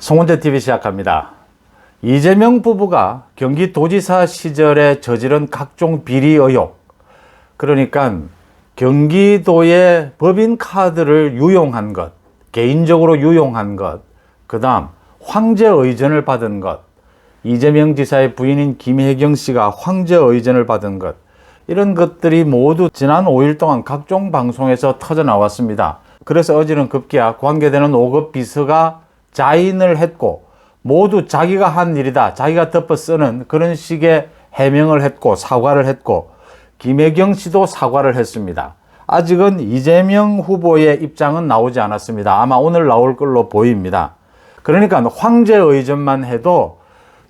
송원재TV 시작합니다. 이재명 부부가 경기도지사 시절에 저지른 각종 비리 의혹, 그러니까 경기도의 법인카드를 유용한 것, 개인적으로 유용한 것, 그 다음 황제 의전을 받은 것, 이재명 지사의 부인인 김혜경 씨가 황제 의전을 받은 것, 이런 것들이 모두 지난 5일 동안 각종 방송에서 터져 나왔습니다. 그래서 어제는 급기야 관계되는 5급 비서가 자인을 했고, 모두 자기가 한 일이다, 자기가 덮어 쓰는 그런 식의 해명을 했고 사과를 했고, 김혜경 씨도 사과를 했습니다. 아직은 이재명 후보의 입장은 나오지 않았습니다. 아마 오늘 나올 걸로 보입니다. 그러니까 황제 의전만 해도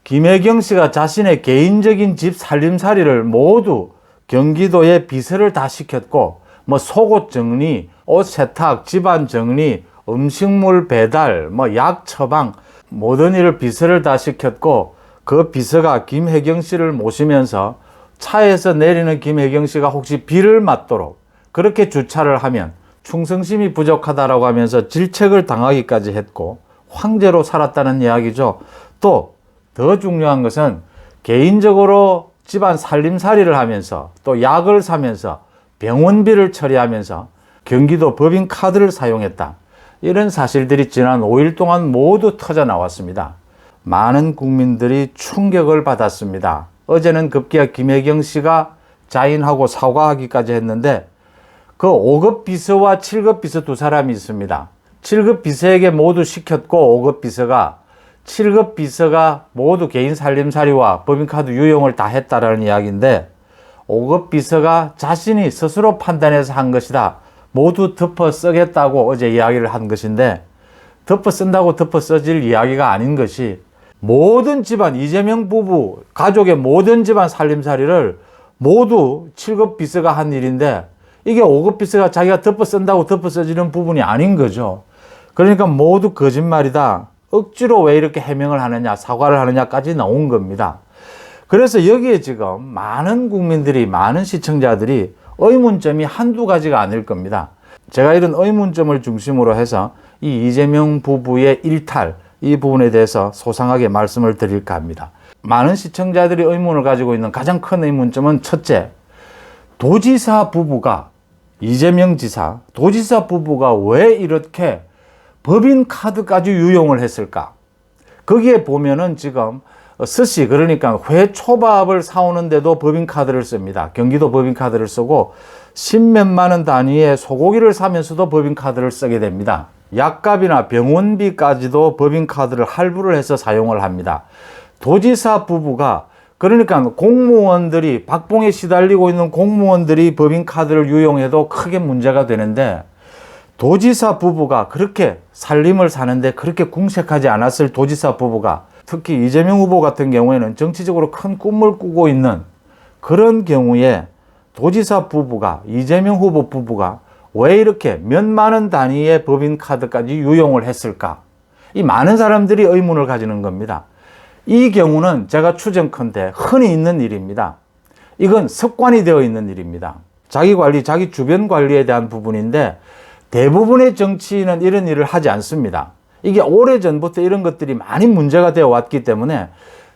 김혜경 씨가 자신의 개인적인 집 살림살이를 모두 경기도에 비서를 다 시켰고, 뭐 속옷 정리, 옷 세탁, 집안 정리, 음식물 배달, 약 처방, 모든 일을 비서를 다 시켰고, 그 비서가 김혜경 씨를 모시면서 차에서 내리는 김혜경 씨가 혹시 비를 맞도록 그렇게 주차를 하면 충성심이 부족하다라고 하면서 질책을 당하기까지 했고, 황제로 살았다는 이야기죠. 또 더 중요한 것은 개인적으로 집안 살림살이를 하면서 또 약을 사면서 병원비를 처리하면서 경기도 법인카드를 사용했다. 이런 사실들이 지난 5일 동안 모두 터져 나왔습니다. 많은 국민들이 충격을 받았습니다. 어제는 급기야 김혜경 씨가 자인하고 사과하기까지 했는데, 그 5급 비서와 7급 비서 두 사람이 있습니다. 7급 비서에게 모두 시켰고, 5급 비서가 7급 비서가 모두 개인 살림살이와 법인카드 유용을 다 했다라는 이야기인데, 5급 비서가 자신이 스스로 판단해서 한 것이다, 모두 덮어 쓰겠다고 어제 이야기를 한 것인데, 덮어 쓴다고 덮어 써질 이야기가 아닌 것이, 모든 집안, 이재명 부부 가족의 모든 집안 살림살이를 모두 7급 비서가 한 일인데, 이게 5급 비서가 자기가 덮어 쓴다고 덮어 써지는 부분이 아닌 거죠. 그러니까 모두 거짓말이다, 억지로 왜 이렇게 해명을 하느냐, 사과를 하느냐까지 나온 겁니다. 그래서 여기에 지금 많은 국민들이, 많은 시청자들이 의문점이 한두 가지가 아닐 겁니다. 제가 이런 의문점을 중심으로 해서 이 이재명 부부의 일탈, 이 부분에 대해서 소상하게 말씀을 드릴까 합니다. 많은 시청자들이 의문을 가지고 있는 가장 큰 의문점은, 첫째, 도지사 부부가, 이재명 지사, 도지사 부부가 왜 이렇게 법인카드까지 유용을 했을까? 거기에 보면은 지금 스시, 그러니까 회초밥을 사오는데도 법인카드를 씁니다. 경기도 법인카드를 쓰고, 10몇만 원 단위의 소고기를 사면서도 법인카드를 쓰게 됩니다. 약값이나 병원비까지도 법인카드를 할부를 해서 사용을 합니다. 도지사 부부가, 그러니까 공무원들이, 박봉에 시달리고 있는 공무원들이 법인카드를 유용해도 크게 문제가 되는데, 도지사 부부가 그렇게 살림을 사는데 그렇게 궁색하지 않았을 도지사 부부가, 특히 이재명 후보 같은 경우에는 정치적으로 큰 꿈을 꾸고 있는 그런 경우에 도지사 부부가, 이재명 후보 부부가 왜 이렇게 몇만 원 단위의 법인카드까지 유용을 했을까? 이 많은 사람들이 의문을 가지는 겁니다. 이 경우는 제가 추정컨대 흔히 있는 일입니다. 이건 습관이 되어 있는 일입니다. 자기 관리, 자기 주변 관리에 대한 부분인데, 대부분의 정치인은 이런 일을 하지 않습니다. 이게 오래전부터 이런 것들이 많이 문제가 되어 왔기 때문에,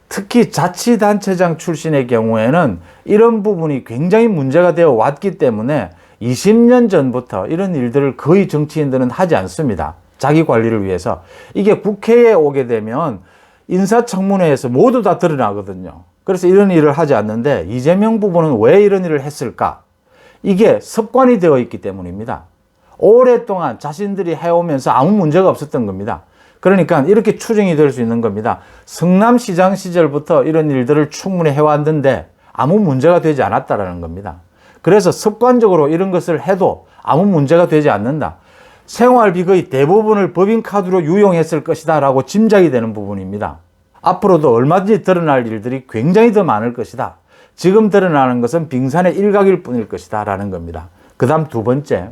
특히 자치단체장 출신의 경우에는 이런 부분이 굉장히 문제가 되어 왔기 때문에 20년 전부터 이런 일들을 거의 정치인들은 하지 않습니다. 자기 관리를 위해서. 이게 국회에 오게 되면 인사청문회에서 모두 다 드러나거든요. 그래서 이런 일을 하지 않는데, 이재명 부부는 왜 이런 일을 했을까? 이게 습관이 되어 있기 때문입니다. 오랫동안 자신들이 해오면서 아무 문제가 없었던 겁니다. 그러니까 이렇게 추정이 될 수 있는 겁니다. 성남시장 시절부터 이런 일들을 충분히 해왔는데 아무 문제가 되지 않았다라는 겁니다. 그래서 습관적으로 이런 것을 해도 아무 문제가 되지 않는다, 생활비 거의 대부분을 법인카드로 유용했을 것이다 라고 짐작이 되는 부분입니다. 앞으로도 얼마든지 드러날 일들이 굉장히 더 많을 것이다. 지금 드러나는 것은 빙산의 일각일 뿐일 것이다 라는 겁니다. 그 다음 두 번째,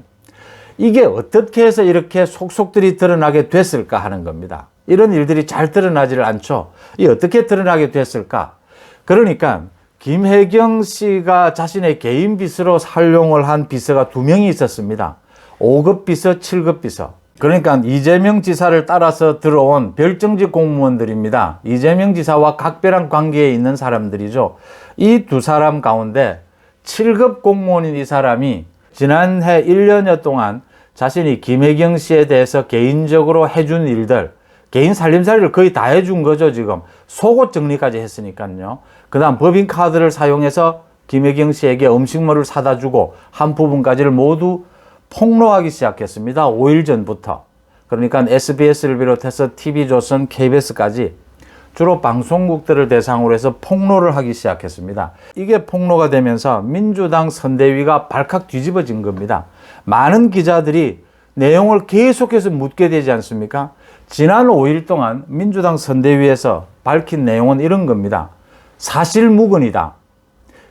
이게 어떻게 해서 이렇게 속속들이 드러나게 됐을까 하는 겁니다. 이런 일들이 잘 드러나지를 않죠. 이 어떻게 드러나게 됐을까? 그러니까 김혜경 씨가 자신의 개인 비서로 활용을 한 비서가 2명이 있었습니다. 5급 비서, 7급 비서. 그러니까 이재명 지사를 따라서 들어온 별정직 공무원들입니다. 이재명 지사와 각별한 관계에 있는 사람들이죠. 이 두 사람 가운데 7급 공무원인 이 사람이 지난해 1년여 동안 자신이 김혜경 씨에 대해서 개인적으로 해준 일들, 개인 살림살이를 거의 다 해준 거죠, 지금. 속옷 정리까지 했으니까요. 그 다음 법인카드를 사용해서 김혜경 씨에게 음식물을 사다 주고 한 부분까지를 모두 폭로하기 시작했습니다. 5일 전부터. 그러니까 SBS를 비롯해서 TV조선, KBS까지 주로 방송국들을 대상으로 해서 폭로를 하기 시작했습니다. 이게 폭로가 되면서 민주당 선대위가 발칵 뒤집어진 겁니다. 많은 기자들이 내용을 계속해서 묻게 되지 않습니까? 지난 5일 동안 민주당 선대위에서 밝힌 내용은 이런 겁니다. 사실무근이다.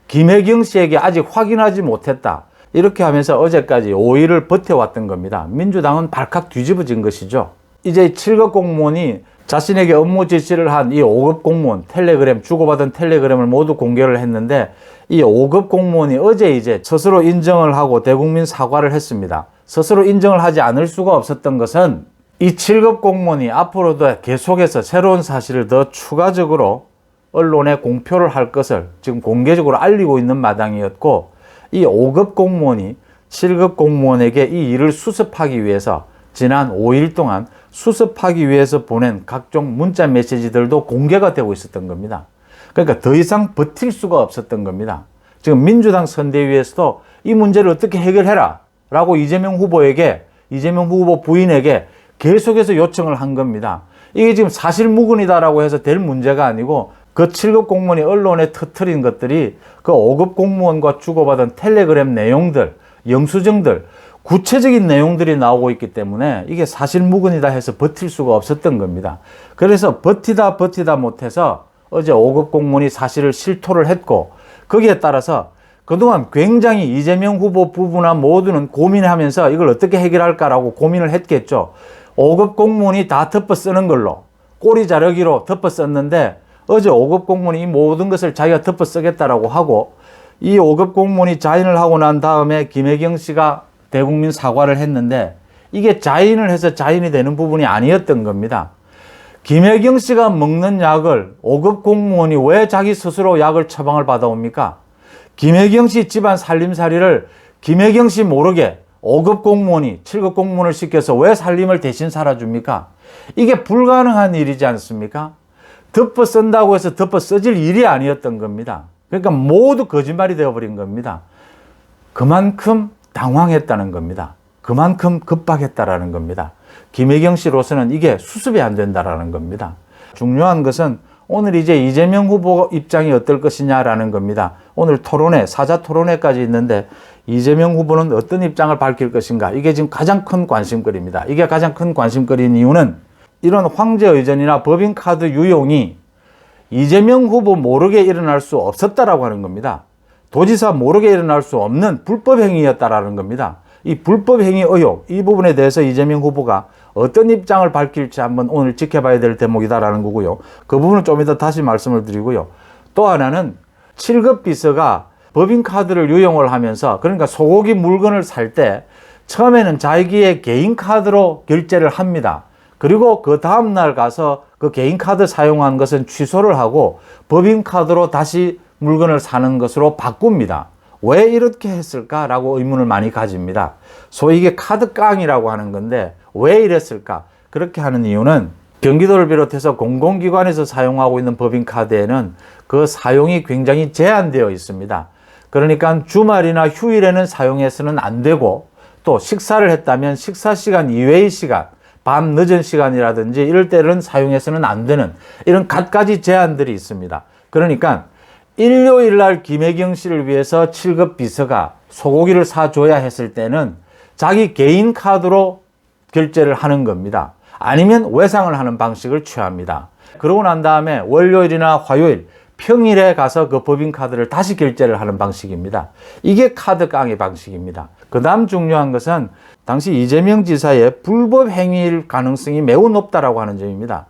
김혜경 씨에게 아직 확인하지 못했다. 이렇게 하면서 어제까지 5일을 버텨왔던 겁니다. 민주당은 발칵 뒤집어진 것이죠. 이제 7급 공무원이 자신에게 업무 지시를 한 이 5급 공무원 텔레그램, 주고받은 텔레그램을 모두 공개를 했는데 이 5급 공무원이 어제 이제 스스로 인정을 하고 대국민 사과를 했습니다. 스스로 인정을 하지 않을 수가 없었던 것은 이 7급 공무원이 앞으로도 계속해서 새로운 사실을 더 추가적으로 언론에 공표를 할 것을 지금 공개적으로 알리고 있는 마당이었고, 이 5급 공무원이 7급 공무원에게 이 일을 수습하기 위해서 지난 5일 동안 수습하기 위해서 보낸 각종 문자 메시지들도 공개가 되고 있었던 겁니다. 그러니까 더 이상 버틸 수가 없었던 겁니다. 지금 민주당 선대위에서도 이 문제를 어떻게 해결해라 라고 이재명 후보 부인에게 계속해서 요청을 한 겁니다. 이게 지금 사실무근이다라고 해서 될 문제가 아니고, 그 7급 공무원이 언론에 터뜨린 것들이 그 5급 공무원과 주고받은 텔레그램 내용들, 영수증들, 구체적인 내용들이 나오고 있기 때문에 이게 사실무근이다 해서 버틸 수가 없었던 겁니다. 그래서 버티다 못해서 어제 5급 공무원이 사실을 실토를 했고, 거기에 따라서 그동안 굉장히 이재명 후보 부부나 모두는 고민하면서 이걸 어떻게 해결할까라고 고민을 했겠죠. 5급 공무원이 다 덮어 쓰는 걸로, 꼬리 자르기로 덮어 썼는데 어제 5급 공무원이 이 모든 것을 자기가 덮어 쓰겠다라고 하고, 이 5급 공무원이 자인을 하고 난 다음에 김혜경 씨가 대국민 사과를 했는데 이게 자인을 해서 자인이 되는 부분이 아니었던 겁니다. 김혜경 씨가 먹는 약을 5급 공무원이 왜 자기 스스로 약을 처방을 받아옵니까? 김혜경 씨 집안 살림살이를 김혜경 씨 모르게 5급 공무원이 7급 공무원을 시켜서 왜 살림을 대신 살아줍니까? 이게 불가능한 일이지 않습니까? 덮어 쓴다고 해서 덮어 써질 일이 아니었던 겁니다. 그러니까 모두 거짓말이 되어버린 겁니다. 그만큼 당황했다는 겁니다. 그만큼 급박했다라는 겁니다. 김혜경 씨로서는 이게 수습이 안 된다라는 겁니다. 중요한 것은 오늘 이제 이재명 후보 입장이 어떨 것이냐라는 겁니다. 오늘 토론회, 사자 토론회까지 있는데 이재명 후보는 어떤 입장을 밝힐 것인가? 이게 지금 가장 큰 관심거리입니다. 이게 가장 큰 관심거리인 이유는 이런 황제 의전이나 법인카드 유용이 이재명 후보 모르게 일어날 수 없었다라고 하는 겁니다. 도지사 모르게 일어날 수 없는 불법 행위였다라는 겁니다. 이 불법 행위 의혹, 이 부분에 대해서 이재명 후보가 어떤 입장을 밝힐지 한번 오늘 지켜봐야 될 대목이다라는 거고요. 그 부분은 좀 이따 다시 말씀을 드리고요. 또 하나는 7급 비서가 법인카드를 유용을 하면서, 그러니까 소고기 물건을 살 때 처음에는 자기의 개인 카드로 결제를 합니다. 그리고 그 다음날 가서 그 개인 카드 사용한 것은 취소를 하고 법인카드로 다시 물건을 사는 것으로 바꿉니다. 왜 이렇게 했을까라고 의문을 많이 가집니다. 소위 이게 카드 깡이라고 하는 건데 왜 이랬을까? 그렇게 하는 이유는 경기도를 비롯해서 공공기관에서 사용하고 있는 법인카드에는 그 사용이 굉장히 제한되어 있습니다. 그러니까 주말이나 휴일에는 사용해서는 안 되고, 또 식사를 했다면 식사 시간 이외의 시간, 밤 늦은 시간이라든지 이럴 때는 사용해서는 안 되는 이런 갖가지 제한들이 있습니다. 그러니까 일요일 날 김혜경 씨를 위해서 7급 비서가 소고기를 사줘야 했을 때는 자기 개인 카드로 결제를 하는 겁니다. 아니면 외상을 하는 방식을 취합니다. 그러고 난 다음에 월요일이나 화요일, 평일에 가서 그 법인카드를 다시 결제를 하는 방식입니다. 이게 카드 깡의 방식입니다. 그 다음 중요한 것은 당시 이재명 지사의 불법 행위일 가능성이 매우 높다라고 하는 점입니다.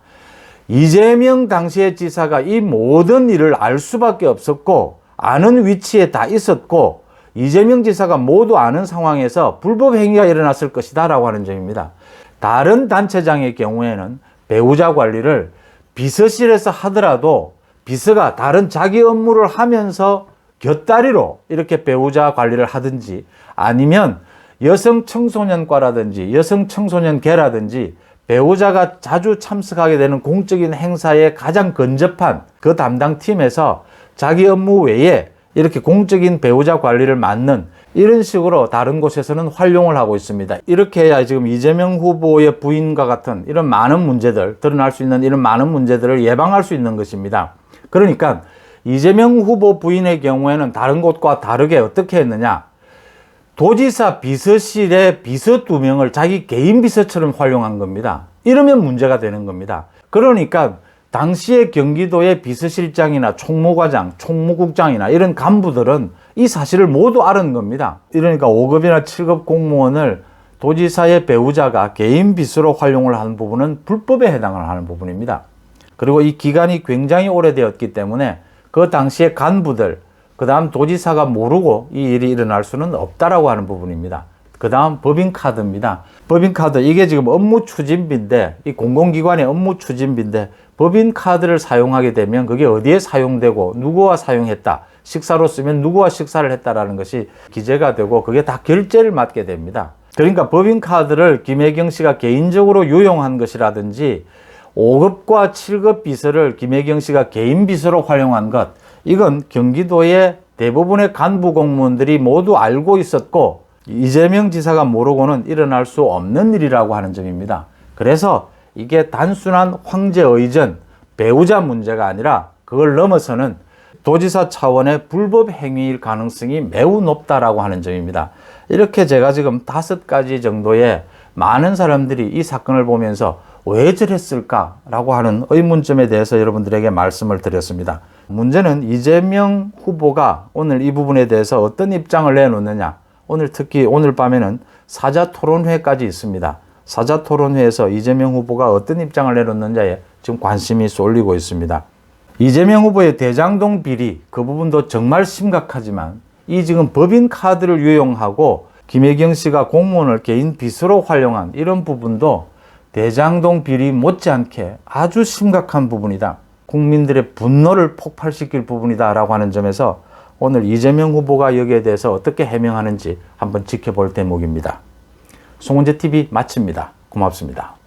이재명 당시의 지사가 이 모든 일을 알 수밖에 없었고, 아는 위치에 다 있었고, 이재명 지사가 모두 아는 상황에서 불법 행위가 일어났을 것이다 라고 하는 점입니다. 다른 단체장의 경우에는 배우자 관리를 비서실에서 하더라도 비서가 다른 자기 업무를 하면서 곁다리로 이렇게 배우자 관리를 하든지, 아니면 여성 청소년과라든지 여성 청소년계라든지 배우자가 자주 참석하게 되는 공적인 행사에 가장 근접한 그 담당 팀에서 자기 업무 외에 이렇게 공적인 배우자 관리를 맡는, 이런 식으로 다른 곳에서는 활용을 하고 있습니다. 이렇게 해야 지금 이재명 후보의 부인과 같은 이런 많은 문제들, 드러날 수 있는 이런 많은 문제들을 예방할 수 있는 것입니다. 그러니까 이재명 후보 부인의 경우에는 다른 곳과 다르게 어떻게 했느냐, 도지사 비서실에 비서 2명을 자기 개인 비서처럼 활용한 겁니다. 이러면 문제가 되는 겁니다. 그러니까 당시에 경기도의 비서실장이나 총무과장, 총무국장이나 이런 간부들은 이 사실을 모두 알은 겁니다. 이러니까 5급이나 7급 공무원을 도지사의 배우자가 개인 비서로 활용을 하는 부분은 불법에 해당을 하는 부분입니다. 그리고 이 기간이 굉장히 오래되었기 때문에 그 당시에 간부들, 그 다음 도지사가 모르고 이 일이 일어날 수는 없다라고 하는 부분입니다. 그 다음 법인카드입니다. 법인카드, 이게 지금 업무 추진비인데, 이 공공기관의 업무 추진비인데, 법인카드를 사용하게 되면 그게 어디에 사용되고 누구와 사용했다, 식사로 쓰면 누구와 식사를 했다라는 것이 기재가 되고 그게 다 결제를 맡게 됩니다. 그러니까 법인카드를 김혜경 씨가 개인적으로 유용한 것이라든지 5급과 7급 비서를 김혜경 씨가 개인 비서로 활용한 것, 이건 경기도의 대부분의 간부 공무원들이 모두 알고 있었고 이재명 지사가 모르고는 일어날 수 없는 일이라고 하는 점입니다. 그래서 이게 단순한 황제 의전, 배우자 문제가 아니라 그걸 넘어서는 도지사 차원의 불법 행위일 가능성이 매우 높다라고 하는 점입니다. 이렇게 제가 지금 5가지 정도의 많은 사람들이 이 사건을 보면서 왜 저랬을까라고 하는 의문점에 대해서 여러분들에게 말씀을 드렸습니다. 문제는 이재명 후보가 오늘 이 부분에 대해서 어떤 입장을 내놓느냐. 오늘 특히 오늘 밤에는 사자토론회까지 있습니다. 사자토론회에서 이재명 후보가 어떤 입장을 내놓느냐에 지금 관심이 쏠리고 있습니다. 이재명 후보의 대장동 비리, 그 부분도 정말 심각하지만 이 지금 법인카드를 유용하고 김혜경 씨가 공무원을 개인 비서로 활용한 이런 부분도 대장동 비리 못지않게 아주 심각한 부분이다. 국민들의 분노를 폭발시킬 부분이다라고 하는 점에서 오늘 이재명 후보가 여기에 대해서 어떻게 해명하는지 한번 지켜볼 대목입니다. 송은재TV 마칩니다. 고맙습니다.